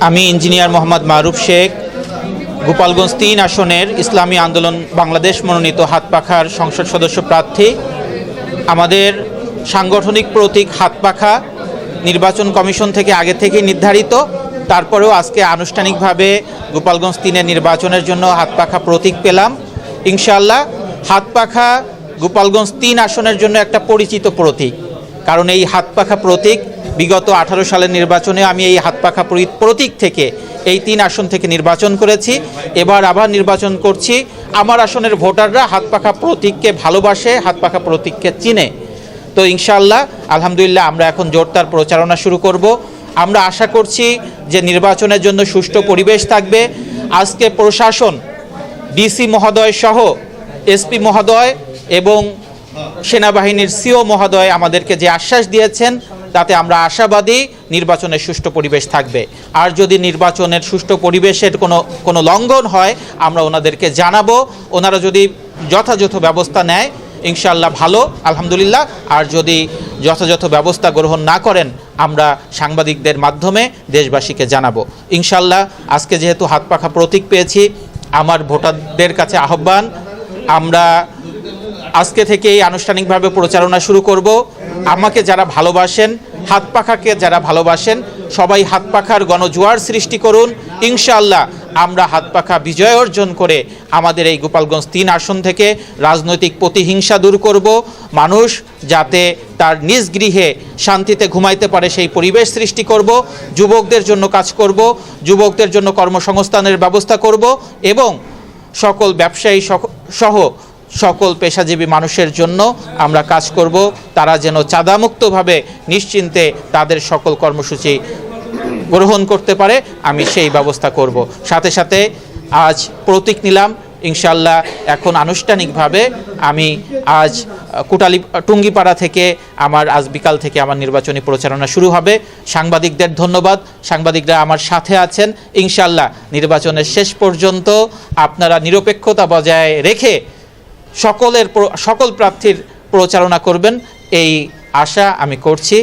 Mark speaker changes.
Speaker 1: আমি ইঞ্জিনিয়ার মোহাম্মদ মারুফ শেখ, গোপালগঞ্জ ৩ আসনের ইসলামী আন্দোলন বাংলাদেশ মনোনীত হাতপাখার সংসদ সদস্য প্রার্থী। আমাদের সাংগঠনিক প্রতীক হাতপাখা নির্বাচন কমিশন থেকে আগে থেকেই নির্ধারিত। তারপরেও আজকে আনুষ্ঠানিকভাবে গোপালগঞ্জ ৩-এর নির্বাচনের জন্য হাতপাখা প্রতীক পেলাম। ইনশাআল্লাহ হাতপাখা গোপালগঞ্জ ৩ আসনের জন্য একটা পরিচিত প্রতীক, কারণ এই হাতপাখা প্রতীক বিগত 18 সালের নির্বাচনে আমি এই হাতপাখা প্রতীক থেকে এই 3 আসন থেকে নির্বাচন করেছি। এবার আবার নির্বাচন করছি। আমার আসনের ভোটাররা হাতপাখা প্রতীককে ভালোবাসে, হাতপাখা প্রতীককে চিনে। তো ইনশাআল্লাহ আলহামদুলিল্লাহ আমরা এখন জোরদার প্রচারণা শুরু করব। আমরা আশা করছি যে নির্বাচনের জন্য সুষ্ঠু পরিবেশ থাকবে। আজকে প্রশাসন, ডিসি মহোদয় সহ এসপি মহোদয় এবং সেনাবাহিনীর সিও মহোদয় আমাদেরকে যে আশ্বাস দিয়েছেন, তাতে আমরা আশাবাদী নির্বাচনের সুষ্ঠু পরিবেশ থাকবে। আর যদি নির্বাচনের সুষ্ঠু পরিবেশের কোনো লঙ্ঘন হয় আমরা ওনাদেরকে জানাবো। ওনারা যদি যথাযথ ব্যবস্থা নেয় ইনশাআল্লাহ ভালো, আলহামদুলিল্লাহ। আর যদি যথাযথ ব্যবস্থা গ্রহণ না করেন আমরা সাংবাদিকদের মাধ্যমে দেশবাসীকে জানাবো ইনশাআল্লাহ। আজকে যেহেতু হাতপাখা প্রতীক পেয়েছি, আমার ভোটারদের কাছে আহ্বান, আমরা আজকে থেকেই আনুষ্ঠানিকভাবে প্রচারণা শুরু করব। আমাকে যারা ভালোবাসেন, হাতপাখাকে যারা ভালোবাসেন, সবাই হাতপাখার গণজোয়ার সৃষ্টি করুন। ইনশাআল্লাহ আমরা হাতপাখা বিজয় অর্জন করে আমাদের এই গোপালগঞ্জ ৩ আসন থেকে রাজনৈতিক প্রতিহিংসা দূর করব। মানুষ যাতে তার নিজ গৃহে শান্তিতে ঘুমাইতে পারে সেই পরিবেশ সৃষ্টি করব। যুবকদের জন্য কাজ করব, যুবকদের জন্য কর্মসংস্থানের ব্যবস্থা করব এবং সকল ব্যবসায়ী সহ সকল পেশাজীবী মানুষের জন্য আমরা কাজ করব। তারা যেন চাঁদামুক্তভাবে নিশ্চিন্তে তাদের সকল কর্মসূচি গ্রহণ করতে পারে, আমি সেই ব্যবস্থা করব। সাথে সাথে আজ প্রতীক নিলাম ইনশাআল্লাহ। এখন আনুষ্ঠানিকভাবে আমি আজ টুঙ্গিপাড়া থেকে আজ বিকাল থেকে আমার নির্বাচনী প্রচারণা শুরু হবে। সাংবাদিকদের ধন্যবাদ, সাংবাদিকরা আমার সাথে আছেন। ইনশাআল্লাহ নির্বাচনের শেষ পর্যন্ত আপনারা নিরপেক্ষতা বজায় রেখে সকল প্রার্থীর প্রচারণা করবেন, এই আশা আমি করছি।